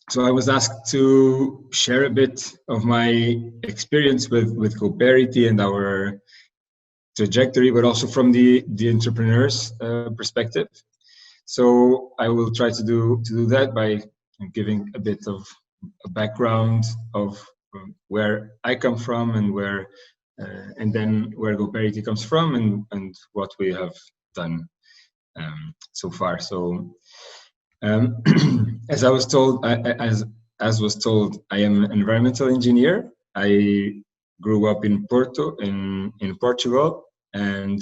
So I was asked to share a bit of my experience with GoParity and our trajectory, but also from the entrepreneur's perspective. So I will try to do that by giving a bit of a background of where I come from and then where GoParity comes from and what we have done so far. So as I was told, as was told, I am an environmental engineer. I grew up in Porto, in Portugal, and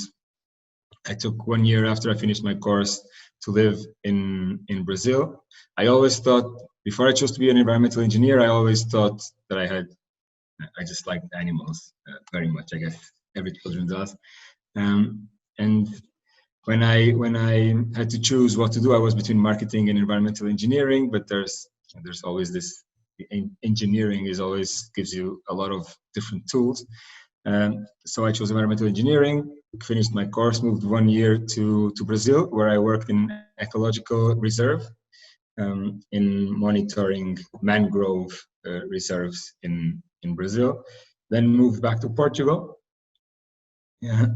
I took 1 year after I finished my course to live in Brazil. I always thought, before I chose to be an environmental engineer, I always thought that I just liked animals very much. I guess every children does. And when I had to choose what to do, I was between marketing and environmental engineering. But there's always this. Engineering is always gives you a lot of different tools. So I chose environmental engineering, finished my course, moved 1 year to Brazil, where I worked in ecological reserve, in monitoring mangrove reserves in Brazil. Then moved back to Portugal. Yeah.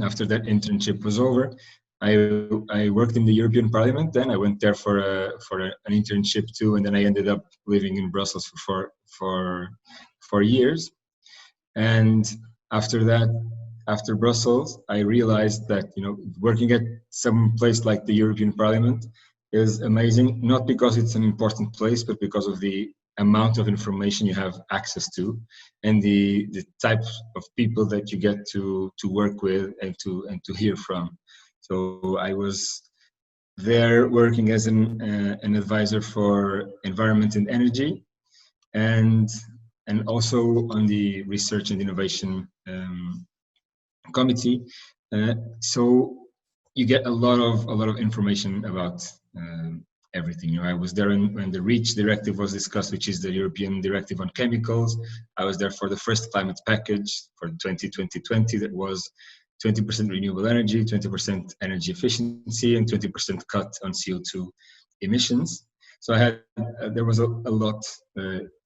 After that internship was over, I worked in the European Parliament. Then I went there for an internship too, and then I ended up living in Brussels for 4 years. And after that, after Brussels, I realized that working at some place like the European Parliament is amazing, not because it's an important place, but because of the amount of information you have access to, and the types of people that you get to work with and to hear from. So I was there working as an advisor for environment and energy, and also on the research and innovation committee. So you get a lot of information about everything. I was there when the REACH directive was discussed, which is the European Directive on Chemicals. I was there for the first climate package for 2020 that was 20% renewable energy, 20% energy efficiency, and 20% cut on CO2 emissions. So there was a lot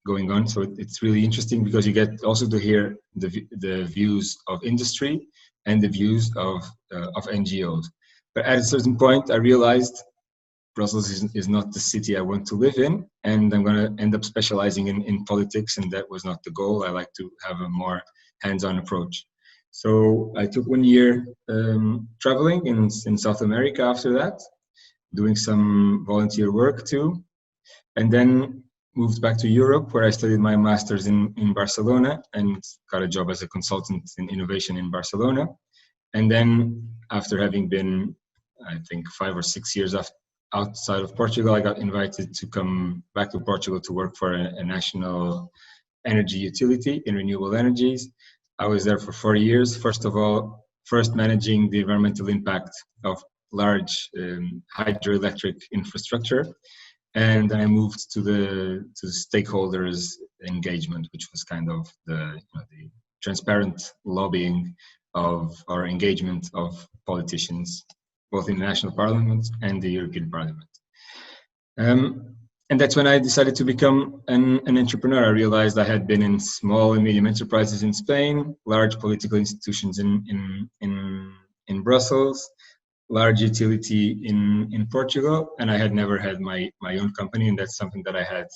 going on. So it's really interesting because you get also to hear the views of industry and the views of NGOs. But at a certain point, I realized Brussels is not the city I want to live in, and I'm going to end up specializing in politics, and that was not the goal. I like to have a more hands-on approach. So I took 1 year traveling in South America after that, doing some volunteer work too, and then moved back to Europe, where I studied my master's in Barcelona and got a job as a consultant in innovation in Barcelona. And then after having been, I think, 5 or 6 years outside of Portugal, I got invited to come back to Portugal to work for a national energy utility in renewable energies. I was there for 4 years. First managing the environmental impact of large hydroelectric infrastructure. And then I moved to the stakeholders engagement, which was kind of the transparent lobbying of our engagement of politicians, both in the national parliament and the European Parliament. And that's when I decided to become an entrepreneur. I realized I had been in small and medium enterprises in Spain, large political institutions in Brussels, large utility in Portugal, and I had never had my own company, and that's something that I had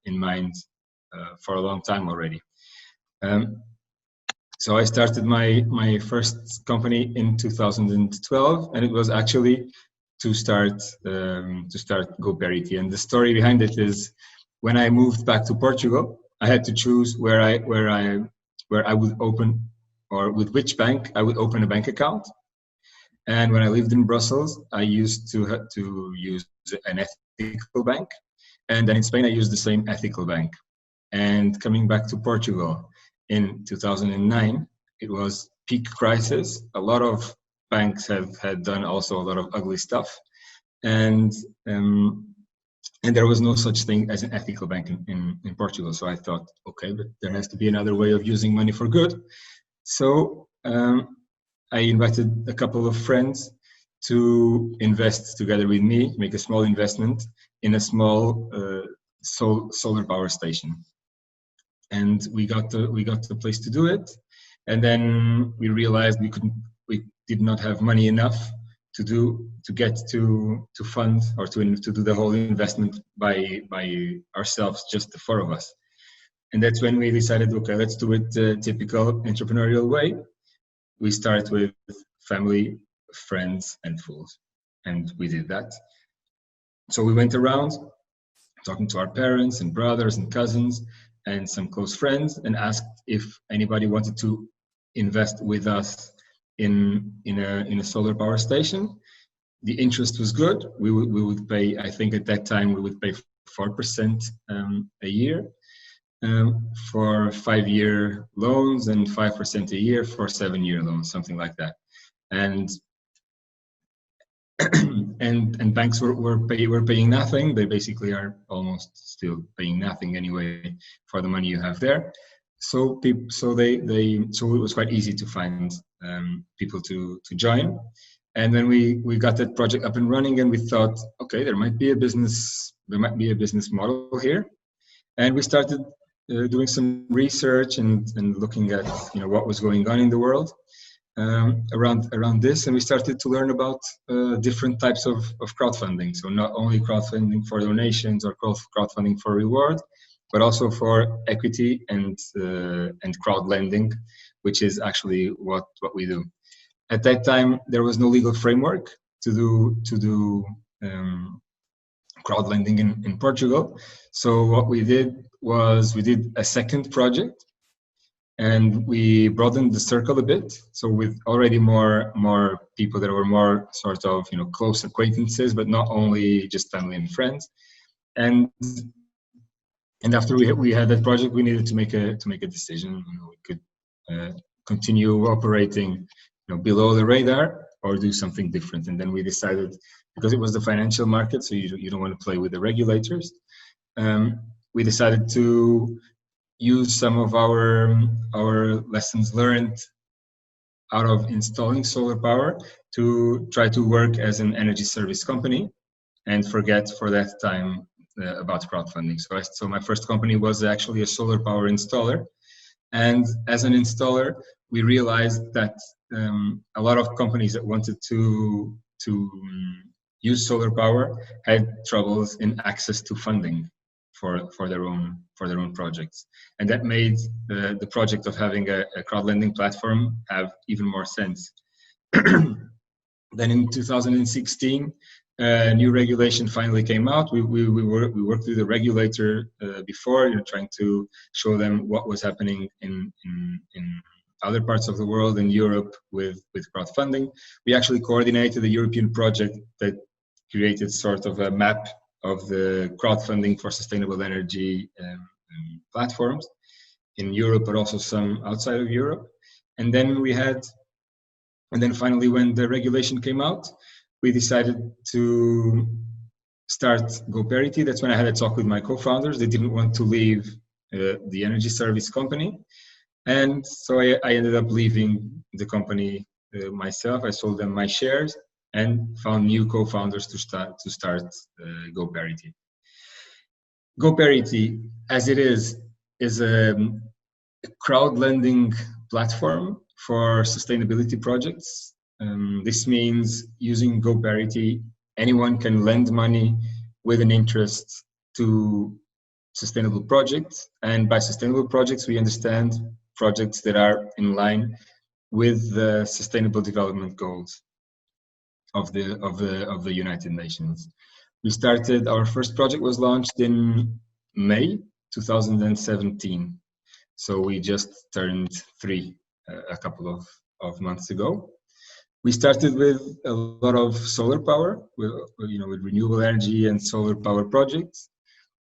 in mind for a long time already. So I started my first company in 2012, and it was actually to start GoParity. And the story behind it is, when I moved back to Portugal, I had to choose where I would open, or with which bank I would open a bank account. And when I lived in Brussels, I used to use an ethical bank, and then in Spain I used the same ethical bank. And coming back to Portugal in 2009, it was peak crisis. A lot of banks had done also a lot of ugly stuff, and there was no such thing as an ethical bank in Portugal. So I thought, okay, but there has to be another way of using money for good. So I invited a couple of friends to invest together with me, make a small investment in a small solar power station. And we got the place to do it, and then we realized we did not have money enough to get to fund or to do the whole investment by ourselves, just the four of us. And that's when we decided, okay, let's do it the typical entrepreneurial way. We start with family, friends, and fools, and we did that. So we went around talking to our parents and brothers and cousins and some close friends, and asked if anybody wanted to invest with us in a solar power station. The interest was good. We would pay, I think at that time we would pay 4% a year for 5-year loans, and 5% a year for 7-year loans, something like that. And and banks were paying nothing. They basically are almost still paying nothing anyway for the money you have there. So it was quite easy to find people to join. And then we got that project up and running, and we thought, okay, there might be a business model here. And we started doing some research and looking at what was going on in the world around this, and we started to learn about different types of crowdfunding. So not only crowdfunding for donations or crowdfunding for reward, but also for equity and crowd lending, which is actually what we do. At that time, there was no legal framework to do crowd lending in Portugal. So what we did was we did a second project, and we broadened the circle a bit. So with already more people that were more sort of close acquaintances, but not only just family and friends. And after we had that project, we needed to make a decision. We could continue operating below the radar, or do something different. And then we decided, because it was the financial market, so you don't want to play with the regulators. We decided to use some of our lessons learned out of installing solar power to try to work as an energy service company, and forget for that time about crowdfunding. So my first company was actually a solar power installer, and as an installer, we realized that a lot of companies that wanted to use solar power had troubles in access to funding for their own projects, and that made the project of having a crowd lending platform have even more sense. Then in 2016, a new regulation finally came out. We worked with the regulator before, trying to show them what was happening in other parts of the world, in Europe, with crowdfunding. We actually coordinated a European project that created sort of a map of the crowdfunding for sustainable energy platforms in Europe, but also some outside of Europe. And then finally, when the regulation came out, we decided to start GoParity. That's when I had a talk with my co-founders. They didn't want to leave the energy service company. And so I ended up leaving the company myself. I sold them my shares and found new co-founders to start GoParity. GoParity, as it is a crowd lending platform for sustainability projects. This means using GoParity, anyone can lend money with an interest to sustainable projects. And by sustainable projects, we understand projects that are in line with the Sustainable Development Goals of the United Nations. We started, our first project was launched in May 2017. So we just turned 3 a couple of months ago. We started with a lot of solar power, with renewable energy and solar power projects.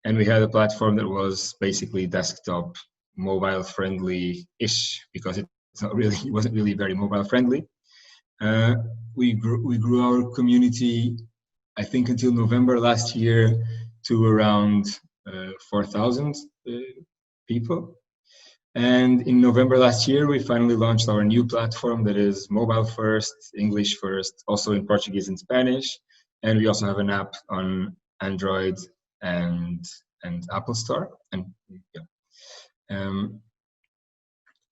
And we had a platform that was basically desktop, mobile friendly-ish, because it wasn't really very mobile friendly. We grew our community, I think until November last year, to around 4,000 people. And in November last year, we finally launched our new platform that is mobile first, English first, also in Portuguese and Spanish. And we also have an app on Android and and Apple Store. And yeah.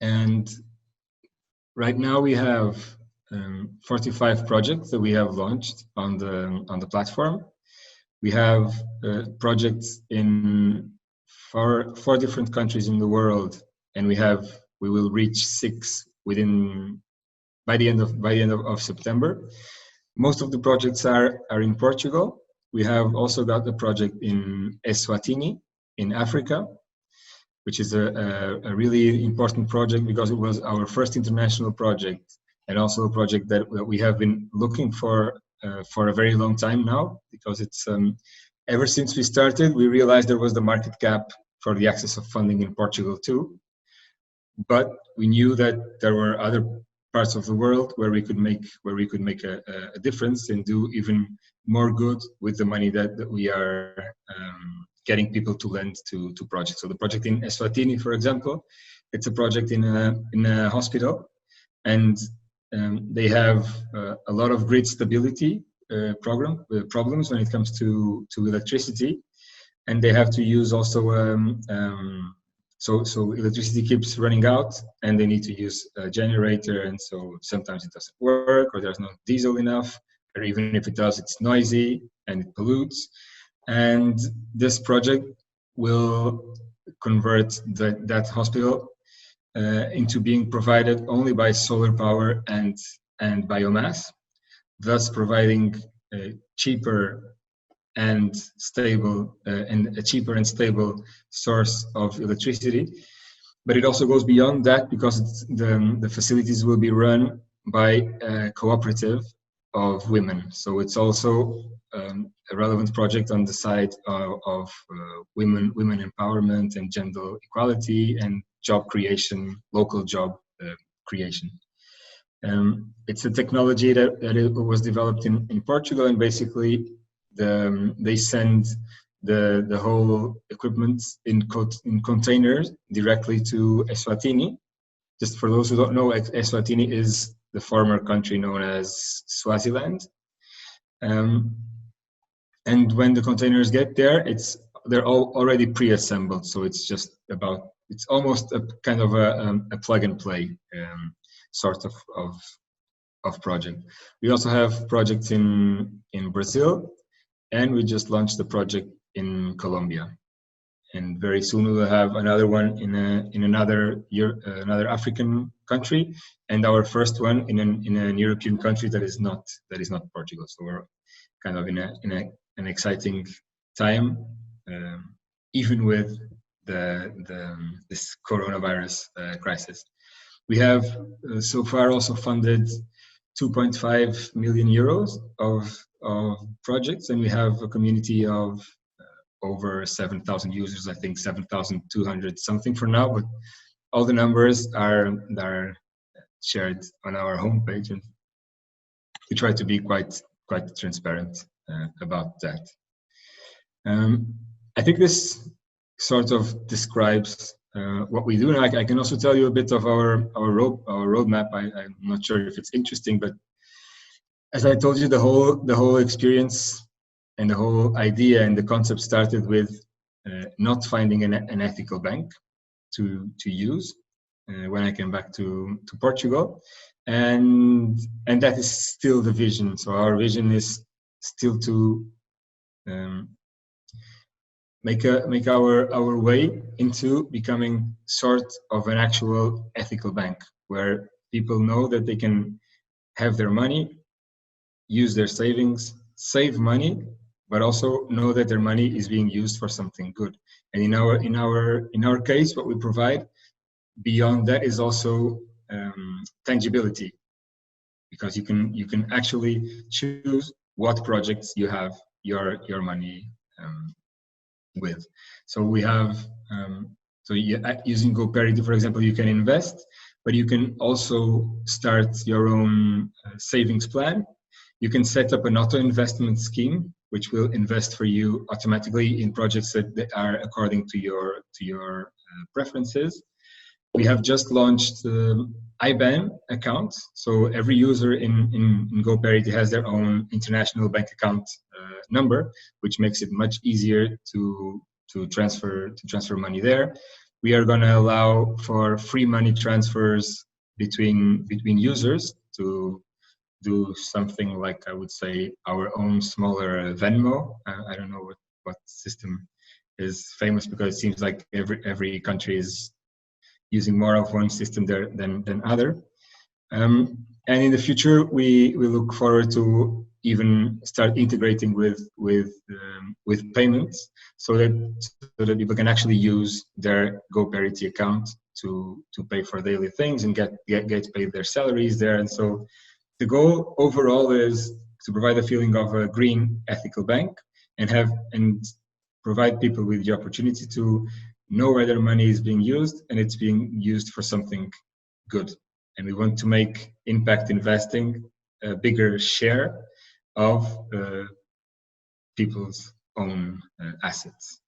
And right now we have 45 projects that we have launched on the platform. We have projects in four different countries in the world, and we will reach 6 by the end of September. Most of the projects are in Portugal. We have also got a project in Eswatini in Africa, which is a really important project because it was our first international project, and also a project that we have been looking for a very long time now, because it's ever since we started, we realized there was the market gap for the access of funding in Portugal too. But we knew that there were other parts of the world where we could make a difference and do even more good with the money that we are getting people to lend to projects. So the project in Eswatini, for example, it's a project in a hospital, and they have a lot of grid stability problems when it comes to electricity, and they have to use also so electricity keeps running out, and they need to use a generator, and so sometimes it doesn't work, or there's no diesel enough, or even if it does, it's noisy and it pollutes. And this project will convert that hospital into being provided only by solar power and biomass, thus providing a cheaper and stable source of electricity. But it also goes beyond that, because the facilities will be run by a cooperative of women. So it's also a relevant project on the side of women empowerment and gender equality and job creation, local job creation. It's a technology that it was developed in Portugal, and basically they send the whole equipment in containers directly to Eswatini. Just for those who don't know, Eswatini is the former country known as Swaziland. And when the containers get there, they're all already pre-assembled. So it's almost a kind of a plug and play sort of project. We also have projects in Brazil, and we just launched the project in Colombia. And very soon we will have another one in another African country, and our first one in an European country that is not Portugal. So we're kind of in an exciting time, even with this coronavirus crisis. We have so far also funded 2.5 million euros of projects, and we have a community of over 7,000 users, I think 7,200 something for now, but all the numbers are shared on our homepage, and we try to be quite transparent about that. I think this sort of describes what we do, and I can also tell you a bit of our roadmap. I'm not sure if it's interesting, but as I told you, the whole experience and the whole idea and the concept started with not finding an ethical bank to use when I came back to Portugal, and that is still the vision. So our vision is still to make our way into becoming sort of an actual ethical bank, where people know that they can have their money, use their savings, save money, but also know that their money is being used for something good. And in our case, what we provide beyond that is also tangibility, because you can actually choose what projects you have your money with. So we have using GoParity, for example, you can invest, but you can also start your own savings plan. You can set up an auto investment scheme, which will invest for you automatically in projects that are according to your preferences. We have just launched IBAN accounts, so every user in GoParity has their own international bank account number, which makes it much easier to to transfer money there. We are going to allow for free money transfers between users to do something like, I would say, our own smaller Venmo. I don't know what system is famous, because it seems like every country is using more of one system there than other. And in the future, we look forward to even start integrating with payments, so that people can actually use their GoParity account to pay for daily things and get paid their salaries there. And so the goal overall is to provide a feeling of a green, ethical bank, and provide people with the opportunity to know where their money is being used, and it's being used for something good. And we want to make impact investing a bigger share of people's own assets.